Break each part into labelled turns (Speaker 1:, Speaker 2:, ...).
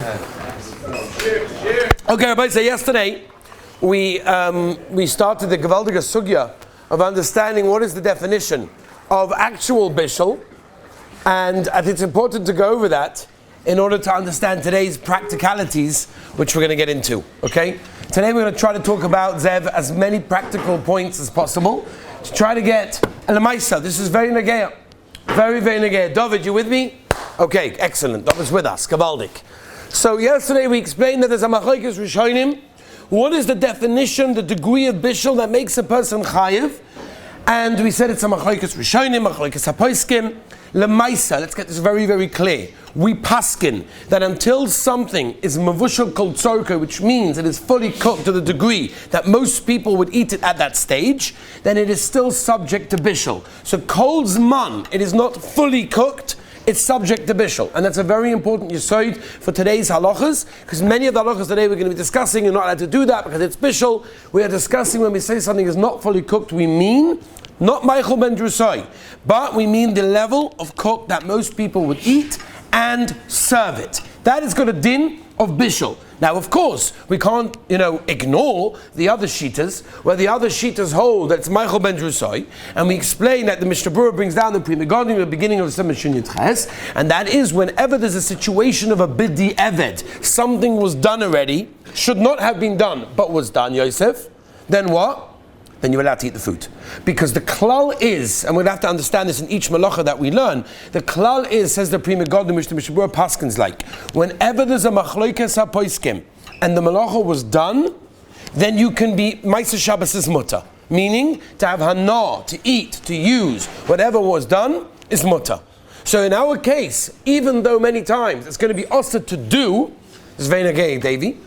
Speaker 1: Okay, everybody, so yesterday we started the Gewaldige Sugya of understanding what is the definition of actual Bishul, and I think it's important to go over that in order to understand today's practicalities, which we're going to get into. Okay? Today we're going to try to talk about Zev as many practical points as possible to try to get Elamaisa. This is very Nageya. Very, very Nageya. David, you with me? Okay, excellent. David's with us. Gewaldik. So yesterday we explained that there's a Machlokes Rishonim. What is the definition, the degree of Bishul that makes a person Chayiv? And we said it's a Machlokes Rishonim, Machlokes HaPoskim. Lemaisa, let's get this very, very clear. We paskin that until something is mavushal kol tzorka, which means it is fully cooked to the degree that most people would eat it at that stage, then it is still subject to bishul. So kol zman, it is not fully cooked, it's subject to bishul. And that's a very important yesod for today's halachas, because many of the halachas today we're going to be discussing, you're not allowed to do that because it's bishul. We are discussing when we say something is not fully cooked, we mean not Michael ben Drusai, but we mean the level of cook that most people would eat and serve it. That is got a din of bishul. Now, of course, we can't, ignore the other shitas, where the other shitas hold that it's Michael ben Drusai, and we explain that the Mishnah Berurah brings down the Pri Megadim at the beginning of the Siman Shin Yud Ches, and that is whenever there's a situation of a bidi eved, something was done already, should not have been done, but was done, Yosef, then what? Then you're allowed to eat the food. Because the klal is, and we'll have to understand this in each malacha that we learn, the klal is, says the Pri Megadim, which the Mishnah Berurah paskins like, whenever there's a machlokes haposkim, and the malacha was done, then you can be Ma'aser Shabbos is mutter. Meaning, to have hana, to eat, to use, whatever was done, is mutter. So in our case, even though many times it's going to be osir to do, it's very nagay, Davy,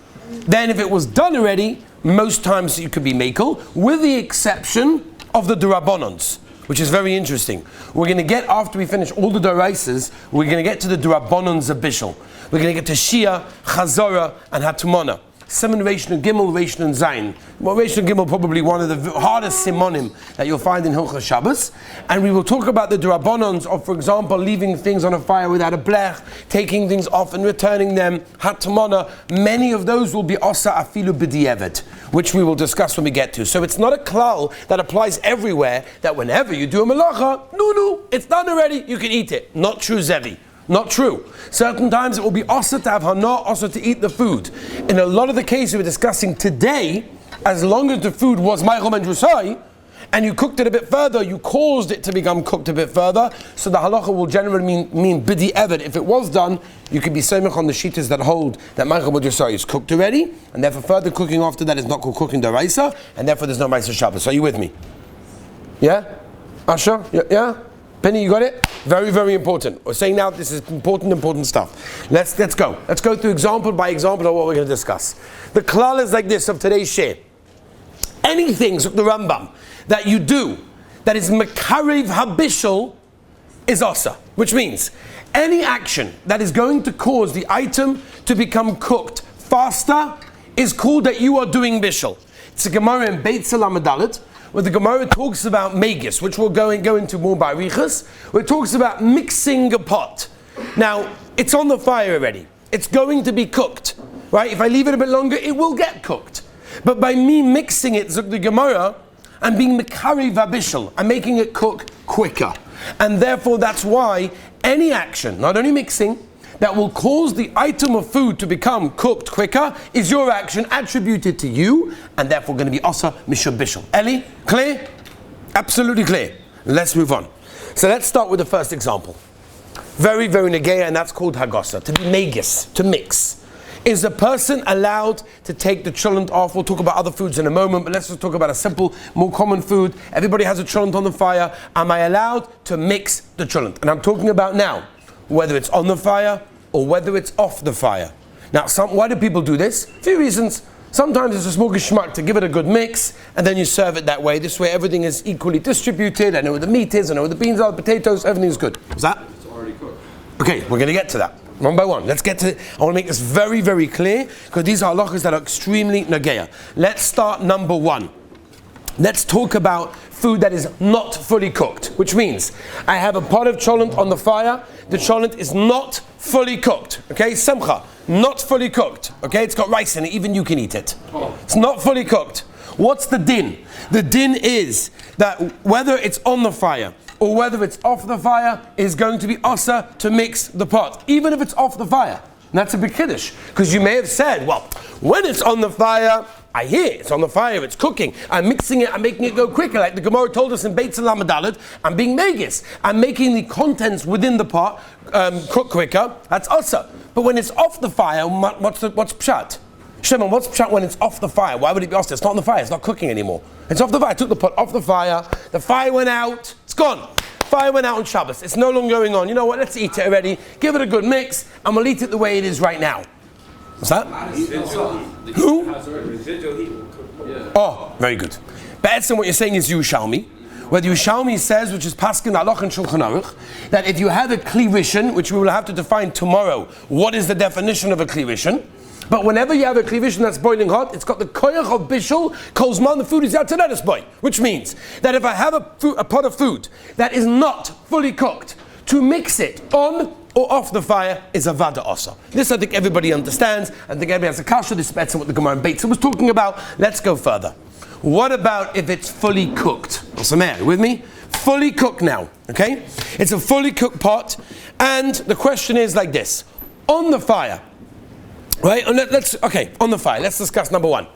Speaker 1: then if it was done already, most times you could be mekel, with the exception of the Durabonons, which is very interesting. We're going to get, after we finish all the Doraisas, we're going to get to the Durabonons of Bishul. We're going to get to Shia, Chazorah, and Hatumana. 7 Reish and Gimel, Reish and Zayin. Well, Reish and Gimel probably one of the hardest simonim that you'll find in Hilchos Shabbos. And we will talk about the Durabonons of, for example, leaving things on a fire without a blech, taking things off and returning them, Hatamana. Many of those will be Osa Afilu B'di'evet, which we will discuss when we get to. So it's not a klal that applies everywhere, that whenever you do a malacha, it's done already, you can eat it. Not true, Zevi. Not true. Certain times it will be osir to have hana, osir to eat the food. In a lot of the cases we're discussing today, as long as the food was Michael ben Drusai, and you cooked it a bit further, you caused it to become cooked a bit further, so the halacha will generally mean bidi eved. If it was done, you could be soymech on the shitas that hold that Michael ben Drusai is cooked already, and therefore further cooking after that is not called cooking deraisa, and therefore there's no Ma'aser Shabbos. Are you with me? Yeah? Asha? Yeah? Penny, you got it? Very, very important. We're saying now this is important stuff. Let's go. Let's go through example by example of what we're going to discuss. The klal is like this of today's share. Anything, the Rambam, that you do that is mekarev habishul is osa, which means any action that is going to cause the item to become cooked faster is called that you are doing bishul. It's a Gemara in Beit Salam Adalet, where the Gemara talks about megis, which we'll go into more by Riches, where it talks about mixing a pot. Now, it's on the fire already. It's going to be cooked, right? If I leave it a bit longer, it will get cooked. But by me mixing it, the Gemara, I'm being mekarev habishul. I'm making it cook quicker. And therefore, that's why any action, not only mixing, that will cause the item of food to become cooked quicker is your action attributed to you, and therefore going to be osa mishum bishul. Eli, clear? Absolutely clear. Let's move on. So let's start with the first example. Very, very negeya, and that's called hagosa, to be megis, to mix. Is a person allowed to take the cholent off? We'll talk about other foods in a moment, but let's just talk about a simple, more common food. Everybody has a cholent on the fire. Am I allowed to mix the cholent? And I'm talking about now, whether it's on the fire or whether it's off the fire. Now, why do people do this? A few reasons. Sometimes it's a small geschmack to give it a good mix, and then you serve it that way. This way everything is equally distributed. I know where the meat is, I know where the beans are, the potatoes, everything is good. Is that?
Speaker 2: It's already cooked.
Speaker 1: Okay, we're going to get to that. One by one. Let's get to it. I want to make this very, very clear, because these are halachas that are extremely nageya. Let's start number one. let's talk about food that is not fully cooked, which means I have a pot of cholent on the fire. The cholent is not fully cooked. Okay, simcha, not fully cooked. Okay, it's got rice in it. Even you can eat it. It's not fully cooked. What's the din? The din is that whether it's on the fire or whether it's off the fire is going to be asa to mix the pot, even if it's off the fire. And that's a big kiddush, because you may have said, well, when it's on the fire, I hear it's on the fire, it's cooking, I'm mixing it, I'm making it go quicker, like the Gemara told us in Beitz and Lamadalad, I'm being megis, I'm making the contents within the pot cook quicker, that's asa. But when it's off the fire, what's pshat? Shimon, what's pshat when it's off the fire? Why would it be asa? It's not on the fire, it's not cooking anymore. It's off the fire, I took the pot off the fire went out, it's gone. Fire went out on Shabbos, it's no longer going on. You know what, let's eat it already, give it a good mix, and we'll eat it the way it is right now. What's that? Who? Oh, very good. Be'etzem, what you're saying is Yerushalmi. Whether Yerushalmi says, which is Paskin Halach and Shulchan Aruch, that if you have a Kli Rishon, which we will have to define tomorrow, what is the definition of a Kli Rishon? But whenever you have a Kli Rishon that's boiling hot, it's got the koyach of Bishul, Kolzman, the food is out to let us boil. Which means that if I have a pot of food that is not fully cooked, to mix it on or off the fire is a vada osa. This I think everybody understands. I think everybody has a kasha. This is better what the Gemara in Beitz was talking about. Let's go further. What about if it's fully cooked? With me? Fully cooked now. Okay? It's a fully cooked pot, and the question is like this: on the fire, right? On the fire. Let's discuss number one.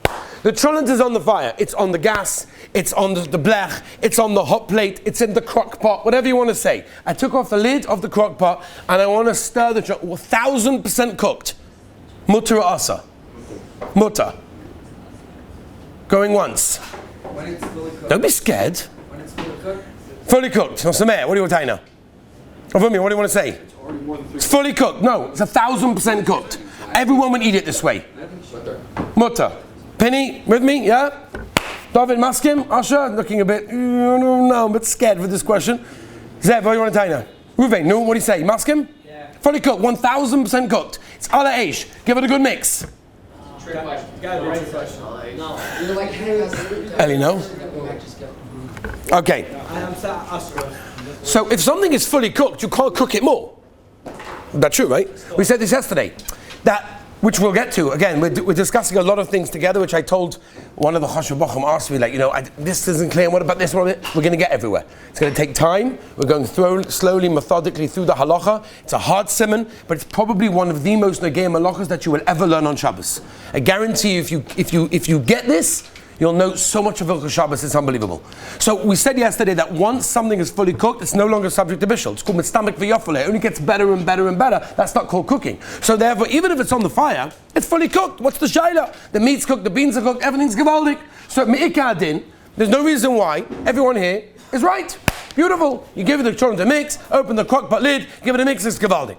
Speaker 1: The cholent is on the fire. It's on the gas. It's on the blech. It's on the hot plate. It's in the crock pot. Whatever you want to say. I took off the lid of the crock pot and I want to stir the cholent. 1,000% cooked. Mutter or asa? Mutter. Going once.
Speaker 2: When it's fully cooked.
Speaker 1: Don't be scared.
Speaker 2: When it's fully cooked.
Speaker 1: Fully cooked. What do you want to say now? Over me. What do you want to say? It's fully cooked. No, it's 1,000% cooked. Everyone would eat it this way. Mutter. Penny, with me? Yeah? David Maskim? Asha? Looking a bit, no, I'm a bit scared for this question. Zev, what do you want to tell you now? Ruvain, no, what do you say? Maskim? Yeah. Fully cooked, 1,000% cooked. It's ala eish. Give it a good mix. Ellie, no? Okay. So if something is fully cooked, you can't cook it more. That's true, right? We said this yesterday. Which we'll get to. Again, we're discussing a lot of things together, which I told one of the Chashuv Bochum asked me, this isn't clear, what about this, what about it? We're going to get everywhere. It's going to take time. We're going slowly, methodically through the halacha. It's a hard simon, but it's probably one of the most nagei halachas that you will ever learn on Shabbos. I guarantee you, if you get this, you'll know so much of Hilchos Shabbos, it's unbelievable. So we said yesterday that once something is fully cooked, it's no longer subject to bishul. It's called mitztamek v'yofale. It only gets better and better and better. That's not called cooking. So therefore, even if it's on the fire, it's fully cooked. What's the shayla? The meat's cooked, the beans are cooked, everything's gewaldig. So me'ikah din, there's no reason why everyone here is right. Beautiful. You give it the cholent to mix, open the crock pot lid, give it a mix, it's gewaldig.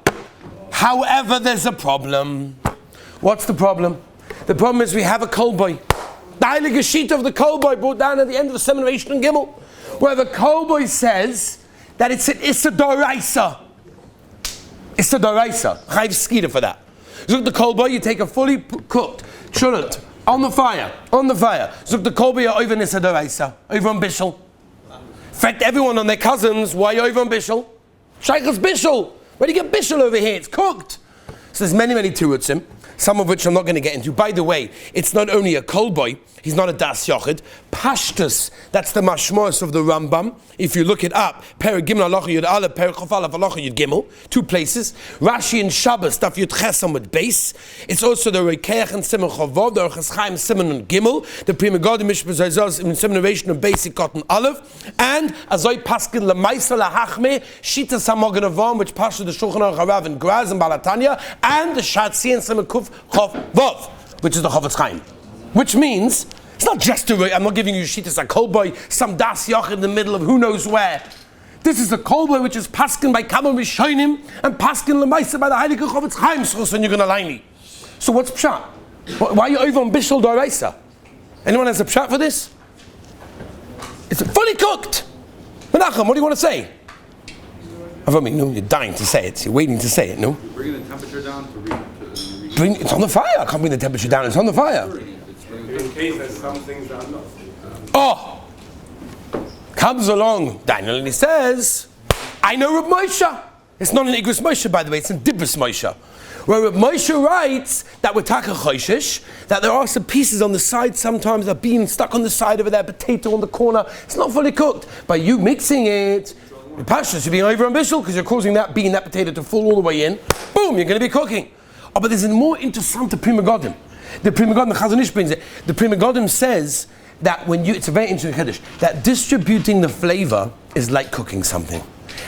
Speaker 1: However, there's a problem. What's the problem? The problem is we have a kol boy. The heilige sheet of the kol boy brought down at the end of the semination in Gimel, where the kol boy says that it's an issa doraisa. Issa doraisa. Chayv skita for that. Zuk the kol boy, you take a fully cooked cholent on the fire. Zuk the kol boy, you're over issa doraisa, over on bishul. In fact, everyone on their cousins, why are you over on bishul? Shaykh's bishul. Where do you get bishul over here? It's cooked. So there's many terutzim, some of which I'm not going to get into. By the way, it's not only a kol boy, he's not a das yochid. Pashtus, that's the mashmos of the Rambam. If you look it up, Perek Gimel Halacha Yud Aleph, Perek Chof Aleph Halacha Yud Gimel, 2 places. Rashi in Shabbos, Daf Yud Chesam with base. It's also the Rekeach and Simon Chavod, the Orchos Chaim Simon and Gimel, the Prima God Mishpah Zayzos in Semination of Basic Cotton Aleph, and Azoy Paskin Lemaisa Lahachme, Shita Samogan Avam, which Pasha the Shulchan Aruch Harav and Graz and Balatanya, and the Shatzi and Simon Kuf Chof Vov, which is the Chofetz Chaim. Which means, it's not just I'm not giving you Shitas a kol boy, some das yoch in the middle of who knows where. This is a kol boy which is paskin by Kamel Rishonim and paskin lemaisa by the Heilige Chofetz Chaim Schus, and you're going to lie me. So what's pshat? Why are you over on Bishul Doraisa? Anyone has a pshat for this? It's fully cooked. Menachem, what do you want to say? Avami, no, you're dying to say it. You're waiting to say it, no?
Speaker 3: Bringing the temperature down
Speaker 1: it's on the fire. I can't bring the temperature down. It's on the fire.
Speaker 3: In case there's some things that are not.
Speaker 1: Oh, Comes along Daniel and he says, I know Reb Moshe. It's not an Igros Moshe, by the way, it's in Dibros Moshe. Where Reb Moshe writes that we're taka choshesh, that there are some pieces on the side sometimes, a bean stuck on the side over there, potato on the corner. It's not fully cooked. By you mixing it, the pashtus, you're being over ambitious because you're causing that bean, that potato to fall all the way in. Boom, you're going to be cooking. Oh, but there's a more interesting Prima Godim. The Prima Godim, the Chazon Ish brings it. The Prima Godim says that it's a very interesting Kiddush, that distributing the flavor is like cooking something.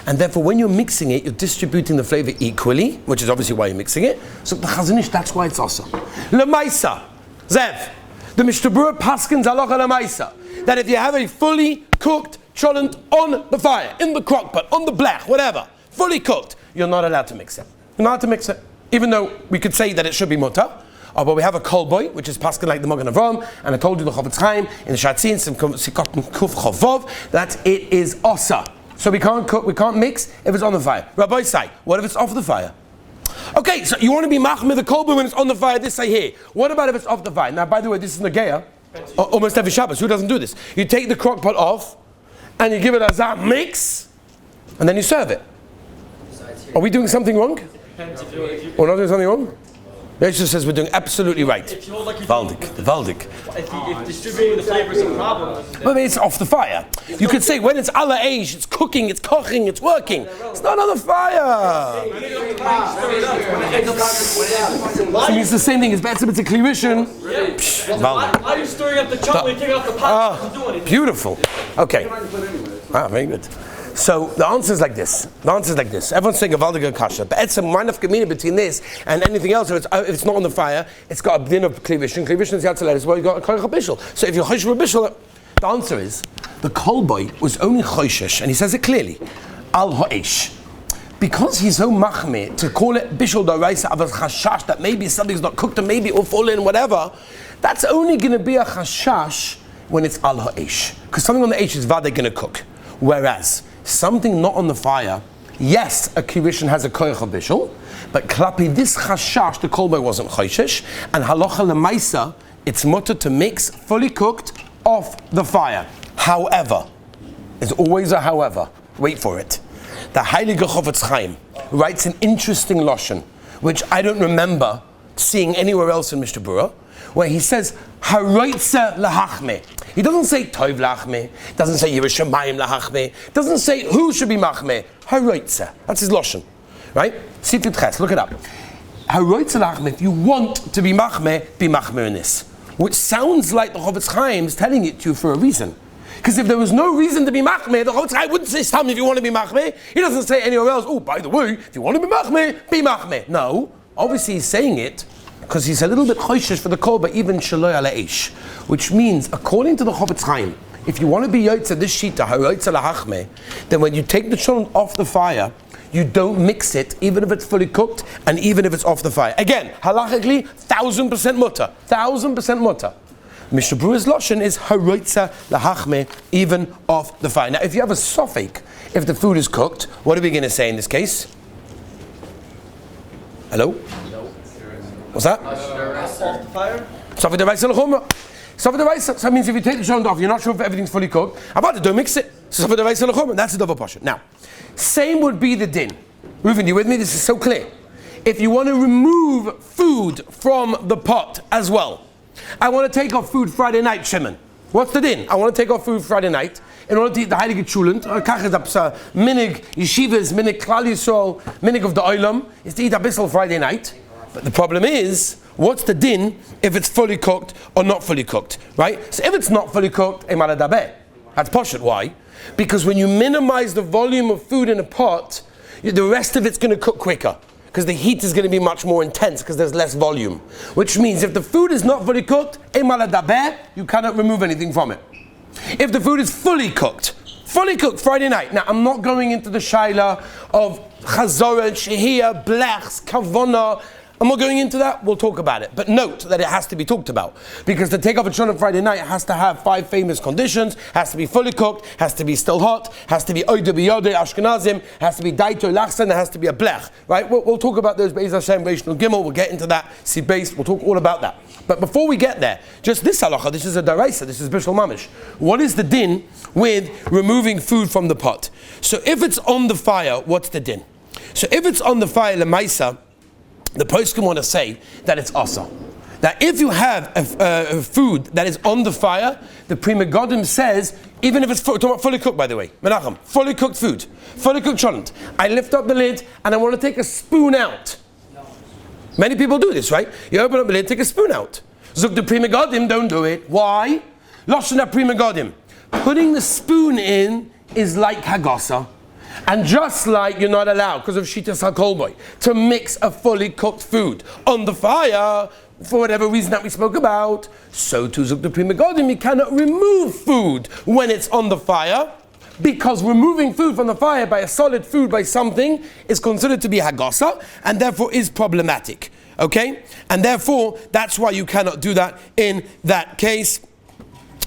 Speaker 1: And therefore, when you're mixing it, you're distributing the flavor equally, which is obviously why you're mixing it. So the Chazon Ish, that's why it's also. Lemaisa, Zev, the Mishnah Berurah paskins halacha lemaisa, that if you have a fully cooked cholent on the fire, in the crock pot, on the blech, whatever, fully cooked, you're not allowed to mix it. You're not allowed to mix it. Even though we could say that it should be mutter. But we have a kol boy, which is paskin like the Magen Avraham, and I told you the Chofetz Chaim in the Shatzin, Sikot Kuf Chavov, that it is osa. So we can't cook, we can't mix if it's on the fire. Rabbi say, what if it's off the fire? Okay, so you want to be machmir the kol boy when it's on the fire, this say here. What about if it's off the fire? Now, by the way, this is Nageya, almost every Shabbos. Who doesn't do this? You take the crock pot off, and you give it a zap mix, and then you serve it. Are we doing something wrong? We're not doing something wrong? Yeshua says we're doing absolutely right. Valdik.
Speaker 2: If distributing the flavor is a problem,
Speaker 1: But it's off the fire. You could say when it's ala eish, it's cooking, it's koching, it's working. It's not on the fire. So it's the same thing. It's better. It's a klirishin.
Speaker 2: why are you stirring up the chocolate and taking off the pot? It doesn't do anything.
Speaker 1: Beautiful. Okay. Very good. So the answer is like this. Everyone's saying a valdiga kasha, but it's a mind of community between this and anything else. If it's not on the fire, it's got a din of klivishin. Klivishin is yatzalet as well. You got a koich bishul. So if you're choishesh bishul, the answer is the kol boy was only choishesh, and he says it clearly, al ha'esh. Because he's so machmir to call it bishul d'oraisa avas chashash that maybe something's not cooked and maybe it will fall in whatever. That's only going to be a chashash when it's al ha'esh, because something on the esh is vade going to cook. Whereas something not on the fire, yes, a kirishin has a koich of bishul, but klapi this chashash, the kol boy wasn't choishesh, and halacha lemaisa, it's mutter to mix fully cooked off the fire. However, there's always a however. Wait for it. The Heilige Chofetz Chaim writes an interesting lashon, which I don't remember seeing anywhere else in Mishnah Berurah, where he says haroitze lahachme. He doesn't say tov lahachme. Doesn't say Yerushalayim lahachme. Doesn't say who should be machme. Haroitze. That's his lashon, right? Sifrit Ches. Look it up. Haroitze lahachme. If you want to be machme in this, which sounds like the Chofetz Chaim is telling it to you for a reason. Because if there was no reason to be machme, the Chofetz Chaim wouldn't say something if you want to be machme. He doesn't say anywhere else, oh, by the way, if you want to be machme, be machme. No. Obviously he's saying it because he's a little bit choishesh for the kol, but even shaloi ala eish, which means, according to the Chofetz Chaim, if you want to be yotze this shita haroitze lahachme, then when you take the cholent off the fire, you don't mix it, even if it's fully cooked and even if it's off the fire. Again, halachically, 1000% mutter, 1000% mutter. Mishnah Berurah's lashon is haroitze lahachme, even off the fire. Now, if you have a sofek, if the food is cooked, what are we going to say in this case? Hello? What's that?
Speaker 2: Off the fire?
Speaker 1: Sofek d'oraisa l'chumra. Sofek d'oraisa. So that means if you take the cholent off, you're not sure if everything's fully cooked. About it, don't mix it. So sofek d'oraisa l'chumra. That's the double portion. Now, same would be the din. Reuven, you with me? This is so clear. If you want to remove food from the pot as well, I want to take off food Friday night, Shimon. What's the din? I want to take off food Friday night in order to eat the Heilige Chulent. Minig yeshivas, minig klal yisrael, minig of the olam is to eat a bissel Friday night. But the problem is, what's the din if it's fully cooked or not fully cooked, right? So if it's not fully cooked, that's poshut. Why? Because when you minimize the volume of food in a pot, the rest of it's going to cook quicker. Because the heat is going to be much more intense because there's less volume. Which means if the food is not fully cooked, you cannot remove anything from it. If the food is fully cooked Friday night. Now, I'm not going into the shaila of chazorah, shehiyah, blechs, kavona, I'm not going into that, we'll talk about it. But note that it has to be talked about. Because to take off a cholent Friday night, it has to have 5 famous conditions, has to be fully cooked, has to be still hot, has to be oide biyode Ashkenazim, has to be daito lachsen, there has to be a blech. Right? We'll talk about those Be'ez Hashem, Reishon Gimel, we'll get into that, see base, we'll talk all about that. But before we get there, just this halacha, this is a daraisa, this is Bishul Mamish. What is the din with removing food from the pot? So if it's on the fire, what's the din? So if it's on the fire, lemaisa, the poskim want to say that it's asa. That if you have a food that is on the fire, the Pri Megadim says, even if it's fully cooked, by the way, Menachem, fully cooked food, fully cooked cholent, I lift up the lid and I want to take a spoon out. No. Many people do this, right? You open up the lid, take a spoon out. Zuk the Pri Megadim, don't do it. Why? Loshana Pri Megadim. Putting the spoon in is like hagasa. And just like you're not allowed, because of Shitas HaKolboy, to mix a fully cooked food on the fire, for whatever reason that we spoke about, so too Zuk the Pri Megadim, you cannot remove food when it's on the fire, because removing food from the fire by a solid food, by something, is considered to be hagasa, and therefore is problematic. Okay? And therefore, that's why you cannot do that in that case.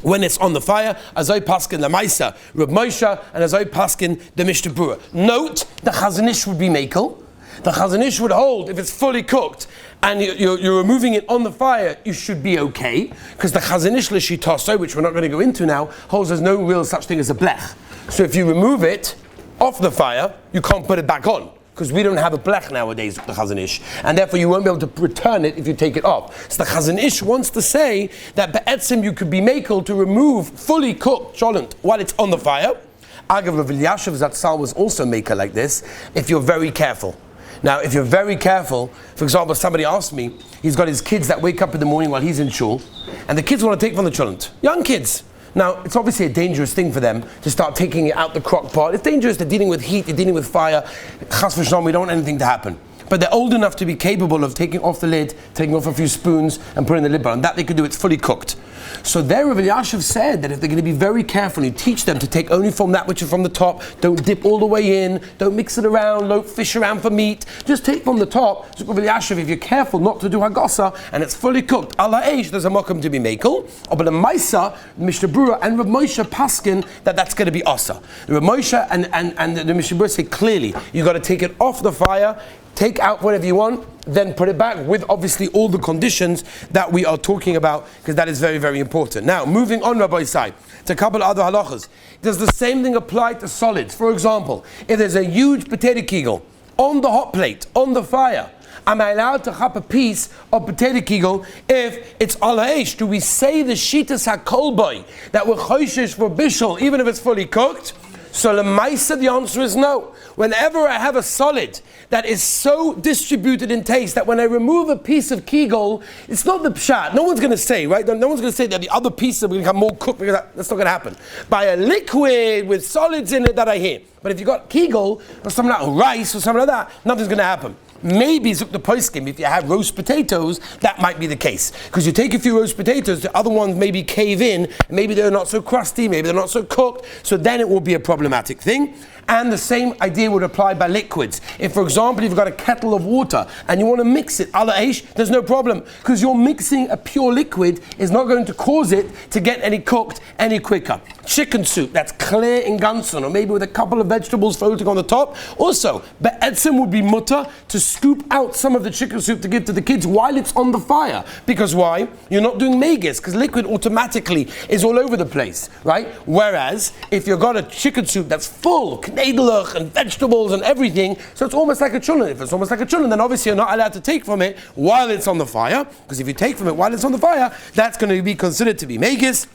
Speaker 1: When it's on the fire, as I paskin lamaisa, Reb Moshe, and as I paskin the Mishnah Berurah. Note, the Chazon Ish would be makel. The Chazon Ish would hold, if it's fully cooked, and you're removing it on the fire, you should be okay, because the Chazon Ish l'shitaso, which we're not going to go into now, holds there's no real such thing as a blech. So if you remove it off the fire, you can't put it back on. Because we don't have a blech nowadays with the Chazon Ish, and therefore you won't be able to return it if you take it off. So the Chazon Ish wants to say that be'etzim you could be makel to remove fully cooked cholent while it's on the fire. Agav Rav Elyashiv Zatzal was also makel like this, if you're very careful. Now, if you're very careful, for example, somebody asked me, he's got his kids that wake up in the morning while he's in shul, and the kids want to take from the cholent. Young kids. Now, it's obviously a dangerous thing for them to start taking it out the crock pot. It's dangerous, they're dealing with heat, they're dealing with fire. Chas v'shalom, we don't want anything to happen. But they're old enough to be capable of taking off the lid, taking off a few spoons, and putting the lid on. That they could do, it's fully cooked. So there, Rav Elyashiv said that if they're going to be very careful, you teach them to take only from that which is from the top, don't dip all the way in, don't mix it around, don't fish around for meat, just take from the top. So Rav Elyashiv, if you're careful not to do hagasa, and it's fully cooked, ala eish, there's a mokum to be makel, but a maisa, Mishnah Berurah and Rav Moshe paskin, that's going to be asa. Rav Moshe and the Mishnah Berurah say clearly, you've got to take it off the fire, take out whatever you want, then put it back with obviously all the conditions that we are talking about, because that is very, very important. Now, moving on, Rabbi Isai, to a couple of other halachas. Does the same thing apply to solids? For example, if there's a huge potato kegel on the hot plate, on the fire, am I allowed to chop a piece of potato kegel if it's ala eish? Do we say the shitas hakolboy that we're choishish for bishul, even if it's fully cooked? So lemaisa, the answer is no. Whenever I have a solid that is so distributed in taste that when I remove a piece of kegel, it's not the pshat. No one's going to say, right? No one's going to say that the other pieces are going to become more cooked, because that's not going to happen. By a liquid with solids in it that I hear. But if you've got kegel, or something like rice, or something like that, nothing's going to happen. Maybe Zuk the poskim, if you have roast potatoes, that might be the case. Because you take a few roast potatoes, the other ones maybe cave in, maybe they're not so crusty, maybe they're not so cooked, so then it will be a problematic thing. And the same idea would apply by liquids. If, for example, you've got a kettle of water and you want to mix it, ala eish, there's no problem. Because you're mixing a pure liquid is not going to cause it to get any cooked any quicker. Chicken soup that's clear in Gunson, or maybe with a couple of vegetables floating on the top. Also, be'etzim would be mutter to scoop out some of the chicken soup to give to the kids while it's on the fire. Because why? You're not doing megas, because liquid automatically is all over the place, right? Whereas, if you've got a chicken soup that's full, knedelig and vegetables and everything, so it's almost like a chulin. If it's almost like a chulin, then obviously you're not allowed to take from it while it's on the fire, because if you take from it while it's on the fire, that's going to be considered to be megas.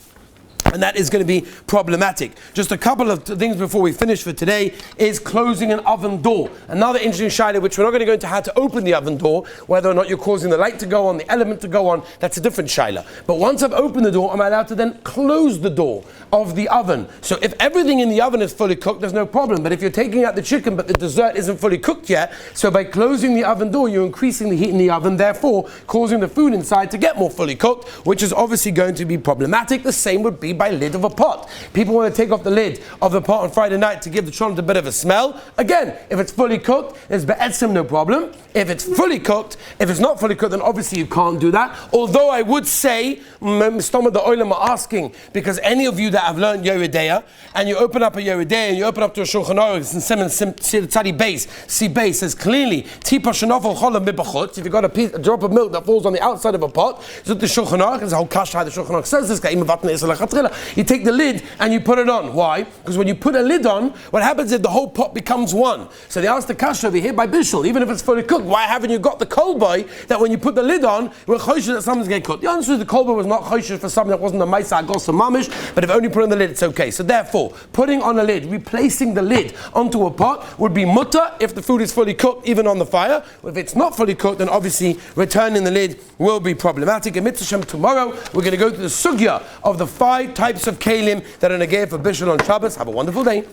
Speaker 1: And that is going to be problematic. Just a couple of things before we finish for today is closing an oven door. Another interesting shaila, which we're not going to go into how to open the oven door, whether or not you're causing the light to go on, the element to go on, that's a different shaila. But once I've opened the door, am I allowed to then close the door of the oven? So if everything in the oven is fully cooked, there's no problem. But if you're taking out the chicken, but the dessert isn't fully cooked yet, so by closing the oven door, you're increasing the heat in the oven, therefore causing the food inside to get more fully cooked, which is obviously going to be problematic. The same would be by lid of a pot. People want to take off the lid of the pot on Friday night to give the cholent a bit of a smell. Again, if it's fully cooked, there's be'etzim no problem. If it's fully cooked, if it's not fully cooked, then obviously you can't do that. Although I would say, some of the oilam are asking, because any of you that have learned Yeridea, and you open up a Yeridea, and you open up to a Shulchan Aruch, and Tzadi base, see base says clearly, Tipa shenofel cholam mibachutz. If you've got a drop of milk that falls on the outside of a pot, so the Shulchan Aruch, there's a whole kasha the Shulchan Aruch says this, you take the lid and you put it on. Why? Because when you put a lid on, what happens is the whole pot becomes one. So they asked the kasha over here by Bishul, even if it's fully cooked, why haven't you got the kolboy that when you put the lid on, we're choishes that something's getting cooked? The answer is the kolboy was not choishes for something that wasn't a maisa agosa mamish, but if only put on the lid, it's okay. So therefore, putting on a lid, replacing the lid onto a pot would be mutter if the food is fully cooked, even on the fire. If it's not fully cooked, then obviously returning the lid will be problematic. In Mitzvah Shem tomorrow, we're going to go to the sugya of the 5 types of kalim that are negay for Bishul on Shabbos. Have a wonderful day.